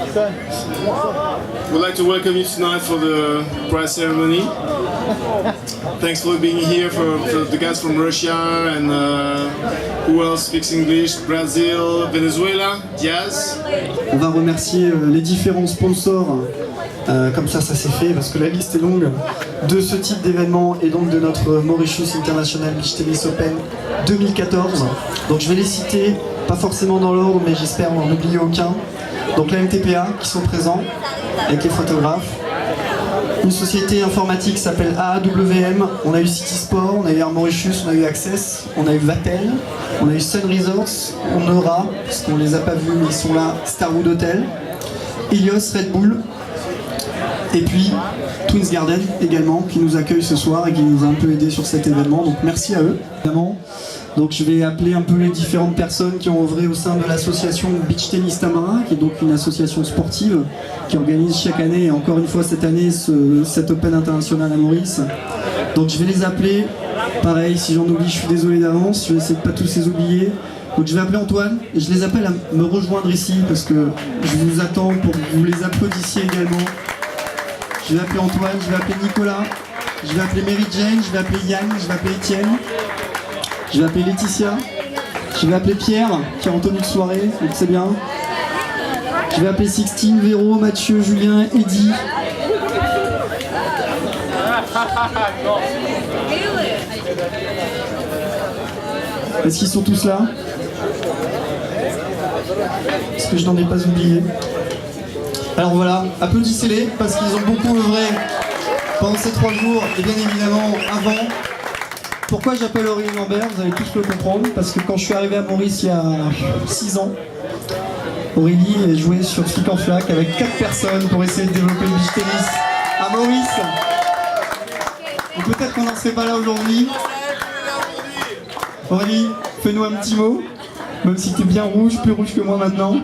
We'd like to welcome you tonight for the prize ceremony. Thanks for being here for the guys from Russia and who else speaks English? Brazil, Venezuela, Diaz. On va remercier les différents sponsors, comme ça s'est fait parce que la liste est longue, de ce type d'événement et donc de notre Mauritius International Beach Tennis Open 2014. Donc je vais les citer, pas forcément dans l'ordre, mais j'espère n'en oublier aucun. Donc la MTPA qui sont présents avec les photographes. Une société informatique qui s'appelle AAWM. On a eu City Sport, on a eu Air Mauritius, on a eu Access, on a eu Vatel, on a eu Sun Resorts, on aura, parce qu'on les a pas vus mais ils sont là, Starwood Hotel, Helios, Red Bull, et puis Twins Garden également qui nous accueille ce soir et qui nous a un peu aidé sur cet événement. Donc merci à eux évidemment. Donc je vais appeler un peu les différentes personnes qui ont œuvré au sein de l'association Beach Tennis Tamarin, qui est donc une association sportive qui organise chaque année, et encore une fois cette année, cet Open international à Maurice. Donc je vais les appeler, pareil, si j'en oublie je suis désolé d'avance, je vais essayer de pas tous les oublier. Donc je vais appeler Antoine, et je les appelle à me rejoindre ici, parce que je vous attends pour que vous les applaudissiez également. Je vais appeler Antoine, je vais appeler Nicolas, je vais appeler Mary Jane, je vais appeler Yann, je vais appeler Étienne. Je vais appeler Laetitia, je vais appeler Pierre, qui est en tenue de soirée, donc c'est bien. Je vais appeler Sixtine, Véro, Mathieu, Julien, Eddy. Est-ce qu'ils sont tous là? Est-ce que je n'en ai pas oublié? Alors voilà, applaudissez-les, parce qu'ils ont beaucoup œuvré pendant ces 3 jours, et bien évidemment avant. Pourquoi j'appelle Aurélie Lambert? Vous allez tous le comprendre, parce que quand je suis arrivé à Maurice il y a 6 ans, Aurélie jouait sur Flic en Flac avec 4 personnes pour essayer de développer le beach tennis à Maurice. Et peut-être qu'on n'en serait pas là aujourd'hui. Aurélie, fais-nous un petit mot, même si tu es bien rouge, plus rouge que moi maintenant.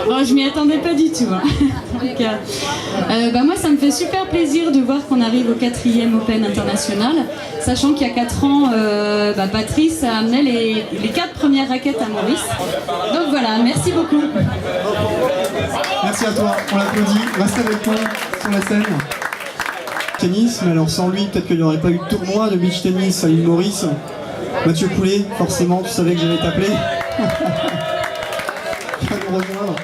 Oh, je m'y attendais pas du tout. Moi, ça me fait super plaisir de voir qu'on arrive au 4e Open international, sachant qu'il y a 4 ans, Patrice a amené les 4 premières raquettes à Maurice. Donc voilà, merci beaucoup. Merci à toi, on l'applaudit. Reste avec nous sur la scène. Tennis, mais alors sans lui, peut-être qu'il n'y aurait pas eu de tournoi de beach tennis à l'île Maurice. Mathieu Poulet, forcément, tu savais que j'allais t'appeler. Tu vas nous rejoindre.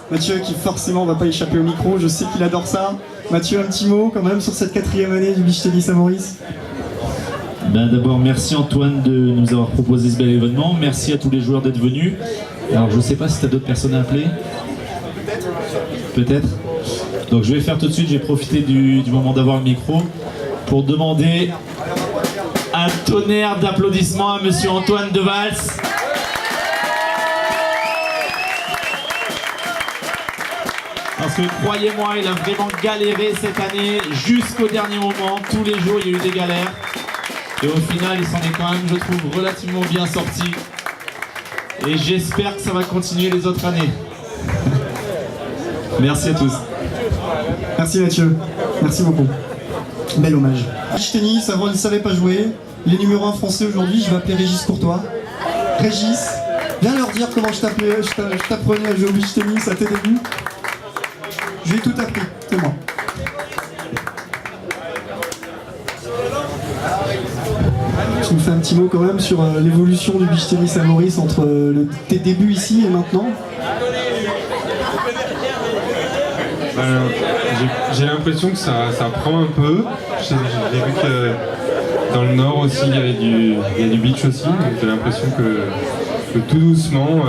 Mathieu qui forcément va pas échapper au micro, je sais qu'il adore ça. Mathieu, un petit mot quand même sur cette 4e année du beach tennis à Maurice. D'abord, merci Antoine de nous avoir proposé ce bel événement. Merci à tous les joueurs d'être venus. Alors, je ne sais pas si tu as d'autres personnes à appeler. Peut-être. Donc, je vais faire tout de suite, j'ai profité du moment d'avoir le micro pour demander un tonnerre d'applaudissements à monsieur Antoine Devals. Parce que croyez-moi, il a vraiment galéré cette année jusqu'au dernier moment. Tous les jours, il y a eu des galères. Et au final, il s'en est quand même, je trouve, relativement bien sorti. Et j'espère que ça va continuer les autres années. Merci à tous. Merci Mathieu, merci beaucoup. Bel hommage. Beach tennis, avant il ne savait pas jouer. Il est numéro 1 français aujourd'hui, je vais appeler Régis Courtois. Régis, viens leur dire comment je t'apprenais à jouer au beach tennis à tes débuts. Je lui ai tout appris, c'est moi. Tu me fais un petit mot quand même sur l'évolution du beach tennis à Maurice entre tes débuts ici et maintenant. J'ai l'impression que ça prend un peu. J'ai vu que dans le nord aussi il y a du beach aussi. J'ai l'impression que tout doucement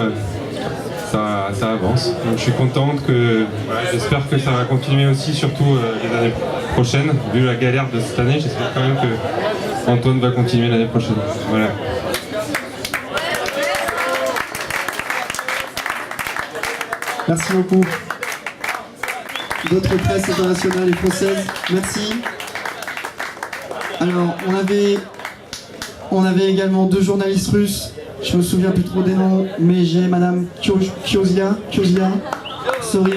ça avance. Donc je suis contente que j'espère que ça va continuer aussi, surtout les années prochaines. Vu la galère de cette année, j'espère quand même que Antoine va continuer l'année prochaine. Voilà. Merci beaucoup. D'autres presses internationales et françaises, merci. Alors, on avait également 2 journalistes russes, je me souviens plus trop des noms, mais j'ai madame Kiosia, sorry,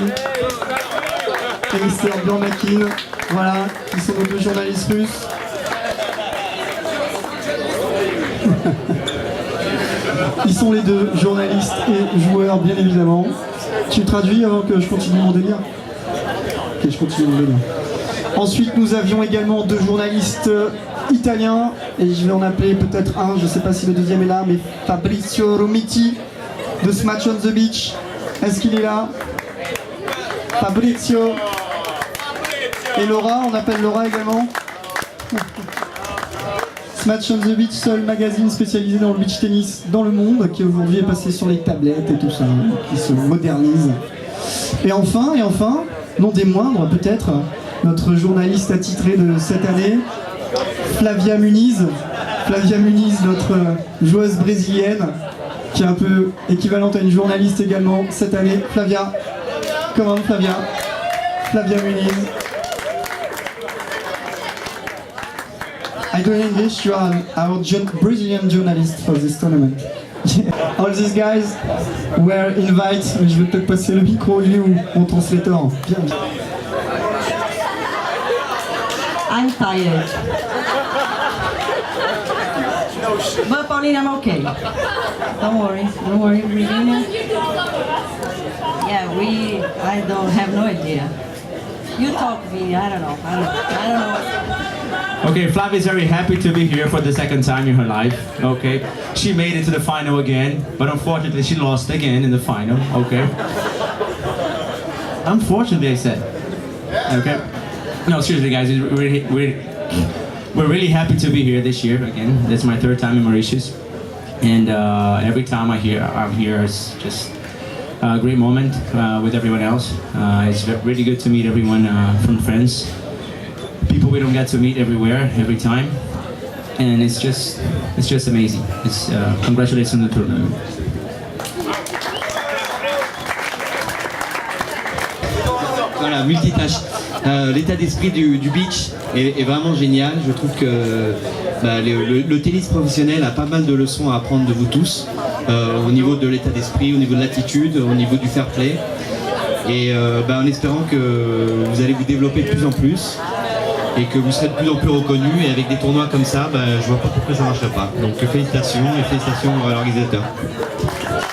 et Mr. Blanc-Makin, voilà, qui sont nos 2 journalistes russes. Ils sont les deux, journalistes et joueurs, bien évidemment. Tu traduis avant que je continue mon délire? Ok, je continue mon délire. Ensuite, nous avions également deux journalistes italiens, et je vais en appeler peut-être un, je ne sais pas si le deuxième est là, mais Fabrizio Romiti de Smash on the Beach. Est-ce qu'il est là? Fabrizio. Et Laura, on appelle Laura également. Smash on the Beach, seul magazine spécialisé dans le beach tennis dans le monde, qui aujourd'hui est passé sur les tablettes et tout ça, qui se modernise. Et enfin, non des moindres peut-être, notre journaliste attitrée de cette année, Flavia Muniz. Flavia Muniz, notre joueuse brésilienne, qui est un peu équivalente à une journaliste également cette année. Flavia, comment Flavia? Flavia Muniz. I do in English, you are our Brazilian journalist for this tournament. All these guys were invited, mais je vais peut-être passer le micro lui ou mon translator. Bien. I'm tired. But Pauline, I'm okay. Don't worry, Virginia. Yeah, I don't have no idea. You talk to me, I don't know. Okay, Flavia is very happy to be here for the second time in her life. Okay, she made it to the final again, but unfortunately she lost again in the final. Okay, unfortunately I said. Okay, no, seriously guys, we're really happy to be here this year again. That's my third time in Mauritius, and every time I'm here, it's just a great moment with everyone else. It's really good to meet everyone from friends. People we don't get to meet every time, and it's just amazing. It's congratulations on the tournament. Voilà, multitâche. L'état d'esprit du beach est vraiment génial. Je trouve que le tennis professionnel a pas mal de leçons à apprendre de vous tous, au niveau de l'état d'esprit, au niveau de l'attitude, au niveau du fair play, et en espérant que vous allez vous développer de plus en plus et que vous serez de plus en plus reconnus, et avec des tournois comme ça, je vois pas pourquoi ça ne marcherait pas. Donc félicitations, et félicitations à l'organisateur.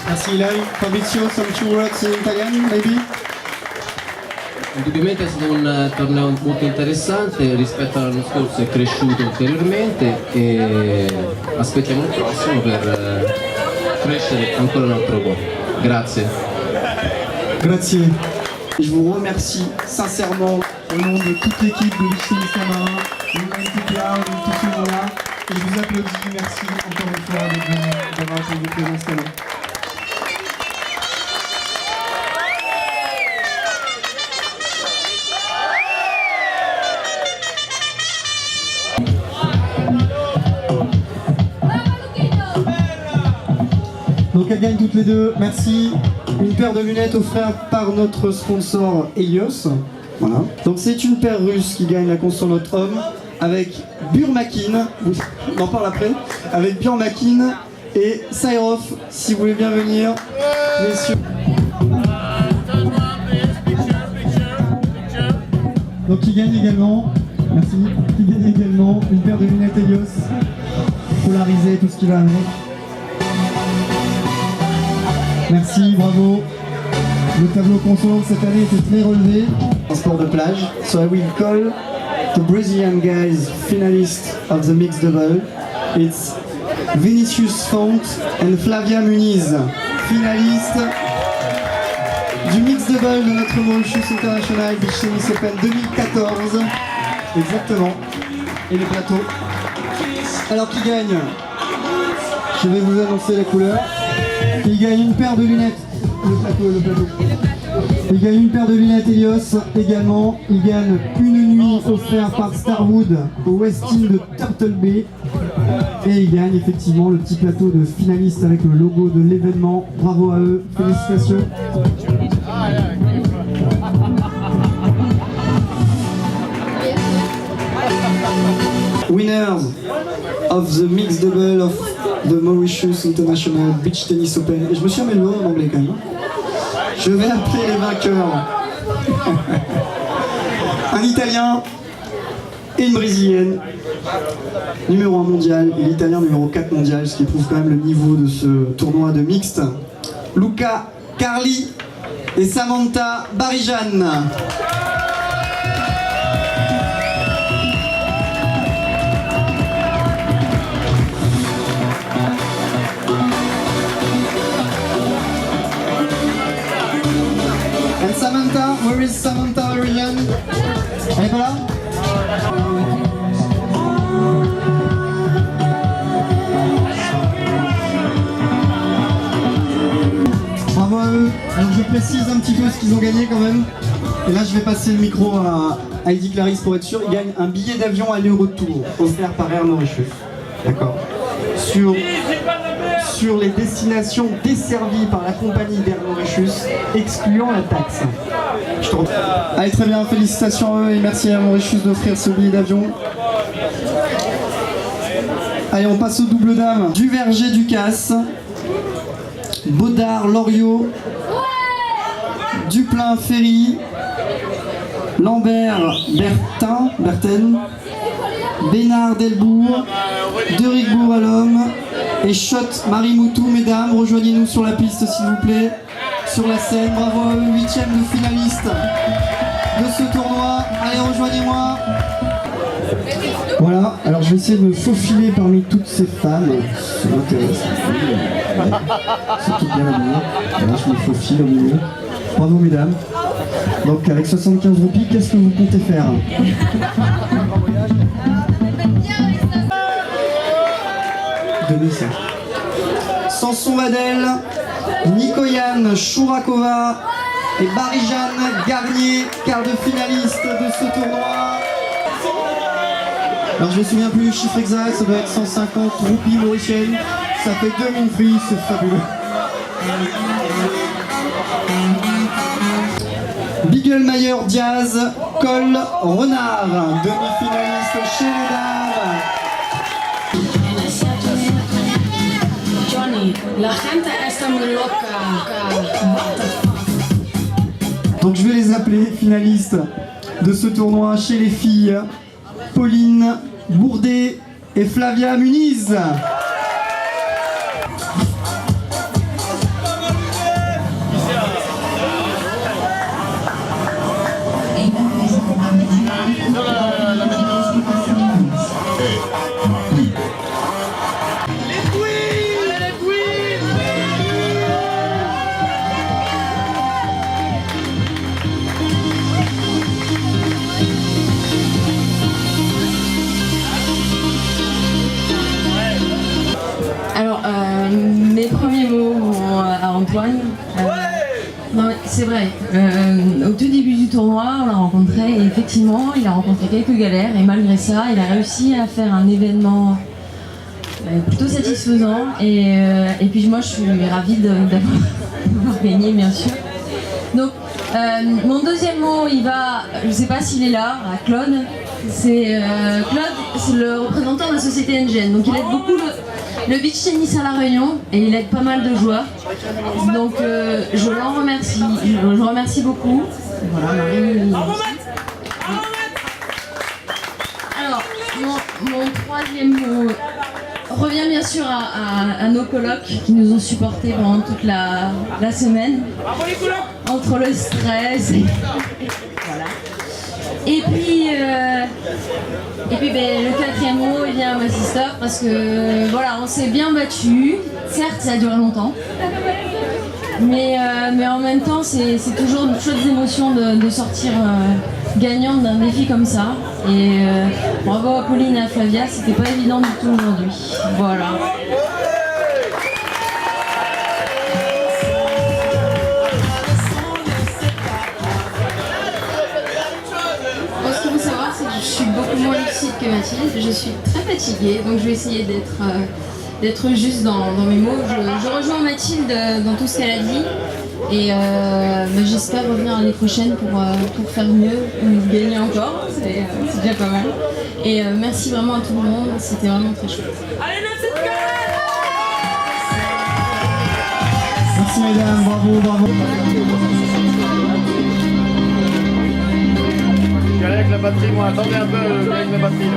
Merci Ilaï. Fabrizio, some two words in Italian, maybe? Indubbiamente è stato un torneo molto interessante, rispetto all'anno scorso è cresciuto ulteriormente e aspettiamo il prossimo per crescere ancora un altro po'. Grazie. Grazie. Je vous remercie sincèrement au nom de toute l'équipe de Beach Tennis Saint-Marin, l'Humanity Cloud, tout ce monde-là, et je vous applaudis. Merci encore une fois d'être venu, d'avoir été votre présence là. Donc elles gagnent toutes les deux, merci. Une paire de lunettes offerte par notre sponsor Helios. Voilà. Donc c'est une paire russe qui gagne la course sur notre homme avec Burmakin, on en parle après, avec Burmakin et Sairov, si vous voulez bien venir, messieurs. Donc qui gagne également, merci, qui gagne également une paire de lunettes Helios, polarisées, tout ce qui va avec. Merci, bravo. Le tableau console cette année était très relevé. En sport de plage. So I will call the Brazilian guys finalists of the mixed double. It's Vinicius Font and Flavia Muniz, finalistes du mixed double de notre Mauritius International Beach Tennis Open 2014. Exactement. Et les plateaux. Alors qui gagne? Je vais vous annoncer les couleurs. Il gagne une paire de lunettes, le plateau. Il gagne une paire de lunettes Helios également. Il gagne une nuit offerte par Starwood au Westin de Turtle Bay. Et il gagne effectivement le petit plateau de finaliste avec le logo de l'événement. Bravo à eux, félicitations. Winners of the mixed double of the Mauritius International Beach Tennis Open. Et je me suis amélioré en anglais quand même. Je vais appeler les vainqueurs. Un Italien et et une brésilienne numéro 1 mondial et l'italien numéro 4 mondial, ce qui prouve quand même le niveau de ce tournoi de mixte. Luca Carli et Samantha Barijan. And Samantha, where is Samantha Barijan? Elle est pas là? Bravo à eux. Alors je précise un petit peu ce qu'ils ont gagné quand même. Et là je vais passer le micro à Heidi Clarisse pour être sûr. Ils gagnent un billet d'avion aller-retour offert par Air Mauritius. D'accord. Sur les destinations desservies par la compagnie d'Air Mauritius, excluant la taxe. Allez, très bien, félicitations à eux et merci à Air Mauritius d'offrir ce billet d'avion. Allez, on passe aux doubles dames. Duverger Ducasse, Baudard Loriot, Duplain Ferry, Lambert Berten, Bénard Delbourg, Derigbourg à l'homme et Schott Marie-Moutou. Mesdames, rejoignez-nous sur la piste s'il vous plaît, sur la scène. Bravo à eux, 8e de finaliste de ce tournoi. Allez, rejoignez-moi. Voilà, alors je vais essayer de me faufiler parmi toutes ces femmes. Ça m'intéresse. C'est tout bien habillé. Voilà, je me faufile au milieu. Bravo mesdames. Donc avec 75 roupies, qu'est-ce que vous comptez faire? Samson Vadel, Nikoyan Chourakova et Barijan Garnier, quart de finaliste de ce tournoi. Alors je me souviens plus du chiffre exact, ça doit être 150 roupies mauriciennes. Ça fait 2000 prix, c'est fabuleux. Bigelmayer Diaz, Cole Renard, demi-finaliste chez les dames. Donc je vais les appeler finalistes de ce tournoi chez les filles. Pauline Bourdet et Flavia Muniz. Mes premiers mots vont à Antoine. Non, c'est vrai, au tout début du tournoi, on l'a rencontré et effectivement, il a rencontré quelques galères et malgré ça, il a réussi à faire un événement plutôt satisfaisant et puis moi, je suis ravie d'avoir gagné, bien sûr. Donc, mon deuxième mot, il va, je ne sais pas s'il est là, à Claude. Claude, c'est le représentant de la société NGN, donc il aide beaucoup le beach tennis à La Réunion et il aide pas mal de joueurs. Donc je l'en remercie, je remercie beaucoup. Voilà, Marie. Alors, mon troisième mot revient bien sûr à nos colocs qui nous ont supportés pendant toute la semaine. Entre le stress et voilà. Et puis le quatrième mot, il vient à ma sister parce que voilà, on s'est bien battu. Certes, ça a duré longtemps, mais en même temps, c'est toujours une chouette émotion de sortir gagnante d'un défi comme ça. Et bravo à Pauline et à Flavia, c'était pas évident du tout aujourd'hui. Voilà. Je suis beaucoup moins lucide que Mathilde, je suis très fatiguée, donc je vais essayer d'être juste dans mes mots. Je rejoins Mathilde dans tout ce qu'elle a dit et j'espère revenir l'année prochaine pour faire mieux ou gagner encore, c'est déjà pas mal. Et merci vraiment à tout le monde, c'était vraiment très chouette. Merci mesdames, bravo, bravo. galère avec la batterie, moi. Attendez un peu avec la batterie. Là.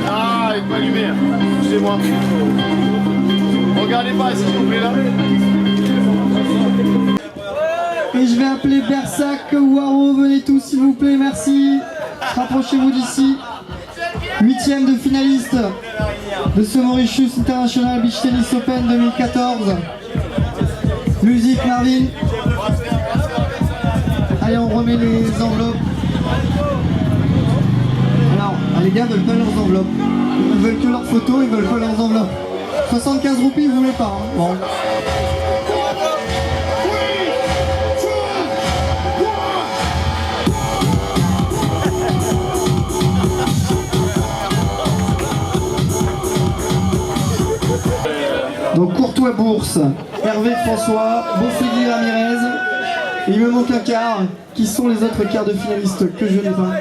Ah, il est pas allumé. Excusez-moi. Regardez pas, s'il vous plaît, là. Et je vais appeler Bersac, Waro, venez tous s'il vous plaît, merci. Rapprochez-vous d'ici. 8e de finaliste de ce Mauritius International Beach Tennis Open 2014. Musique Marvin. Allez, on remet les enveloppes. Alors, les gars veulent pas leurs enveloppes. Ils veulent que leurs photos, ils veulent pas leurs enveloppes. 75 roupies, vous voulez pas, hein. Bon. Donc Courtois Bourse, Hervé François, Bonfigui Ramirez, et il me manque un quart. Qui sont les autres quarts de finalistes que je n'ai pas?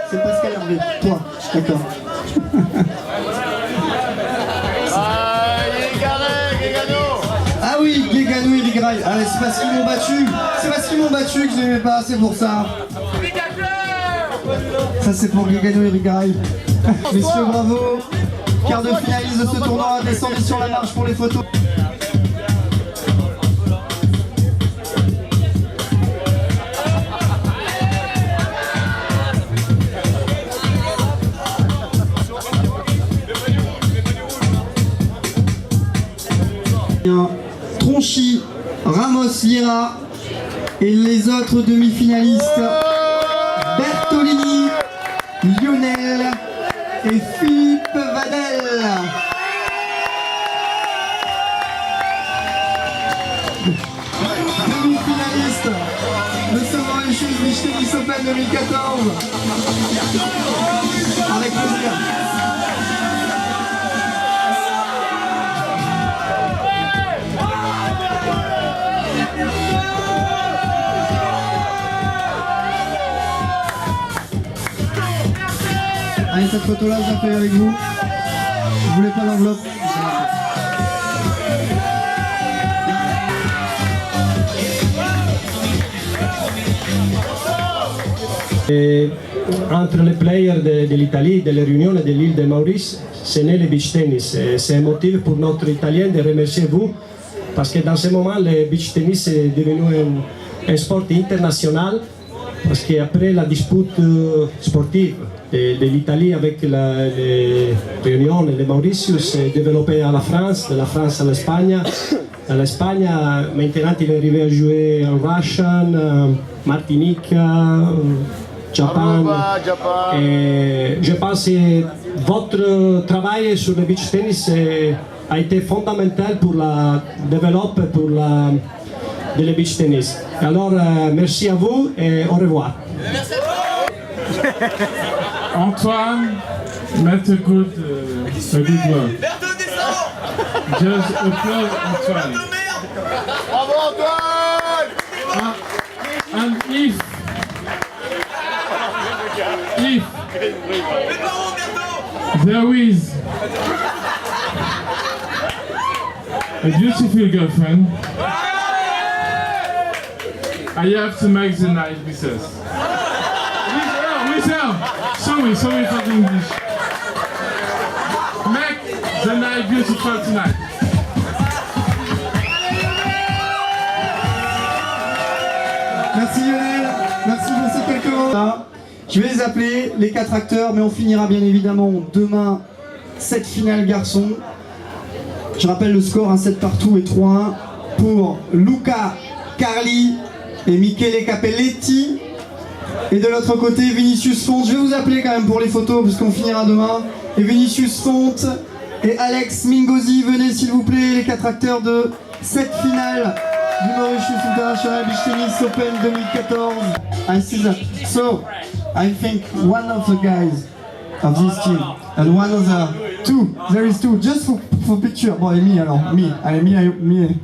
C'est Pascal Hervé, toi, d'accord. Ah oui, Guéganou et Rigraille. Ah mais c'est parce qu'ils m'ont battu. C'est parce qu'ils m'ont battu que je n'aimais pas, c'est pour ça. Ça c'est pour Guéganou et Rigraille. Messieurs, bravo. Quart de finaliste de ce tournoi, descendez sur la marche pour les photos. Tronchy, Ramos Liera et les autres demi-finalistes Bertolini, Lionel et Philippe Vadel. Demi-finaliste de ce Mauritius Beach Tennis Open 2014. Avec plaisir. Allez, cette photo-là, je la fais avec vous. Vous voulez pas l'enveloppe? Entre les players de l'Italie, de la Réunion et de l'île de Maurice, c'est né le beach tennis. C'est un motif pour notre Italien de remercier vous, parce que dans ce moment, le beach tennis est devenu un sport international, parce qu'après la dispute sportive de l'Italie avec la Réunion et le Mauritius, s'est développé à la France, de la France à l'Espagne. À l'Espagne, maintenant il est arrivé à jouer en Russian, Martinique, Japan. Et je pense que votre travail sur le beach tennis a été fondamental pour la développer pour le beach tennis. Alors merci à vous et au revoir. Antoine, met a good work. Just applaud Antoine. Bravo Antoine! And if there is a beautiful girlfriend, I have to make the night with us. With her! Sorry for the English. Make the night beautiful tonight. Merci Lionel, merci pour ces quelques mots. Je vais les appeler, les 4 acteurs, mais on finira bien évidemment demain cette finale garçon. Je rappelle le score, 7 partout et 3-1 pour Luca Carli et Michele Capelletti. Et de l'autre côté, Vinicius Fonte. Je vais vous appeler quand même pour les photos, parce qu'on finira demain. Et Vinicius Fonte et Alex Mingosi, venez s'il vous plaît, les 4 acteurs de cette finale du Mauritius International Beach Tennis Open 2014. I see that. So, I think one of the guys of this team and one of the two, there is two, just for picture. Bon, et me alors, me. Allez, me.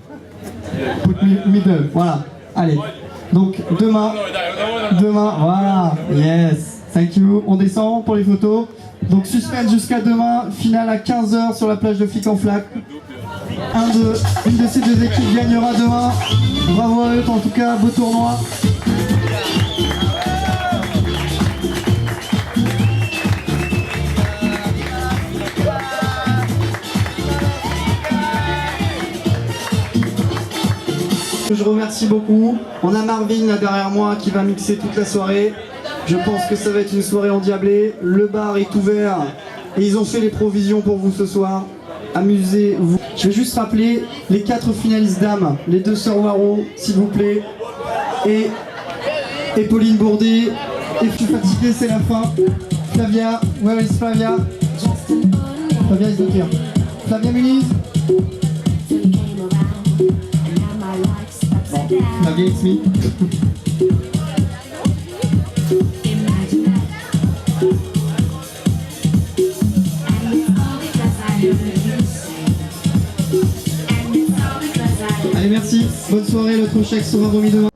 Put me middle, voilà. Allez. Donc, demain, voilà. Yes, thank you. On descend pour les photos. Donc, suspense jusqu'à demain. Finale à 15h sur la plage de Flic en Flac. Une de ces deux équipes gagnera demain. Bravo à eux, en tout cas, beau tournoi. Je remercie beaucoup. On a Marvin là derrière moi qui va mixer toute la soirée. Je pense que ça va être une soirée endiablée. Le bar est ouvert et ils ont fait les provisions pour vous ce soir. Amusez-vous. Je vais juste rappeler les 4 finalistes dames, les 2 sœurs Waro, s'il vous plaît, et Pauline Bourdet. Et je suis fatigué, c'est la fin. Flavia, where is Flavia? Flavia is not here. Flavia Muniz. Bon, Flavia, it's me. Allez, merci. Bonne soirée. L'autre chèque sera remis demain.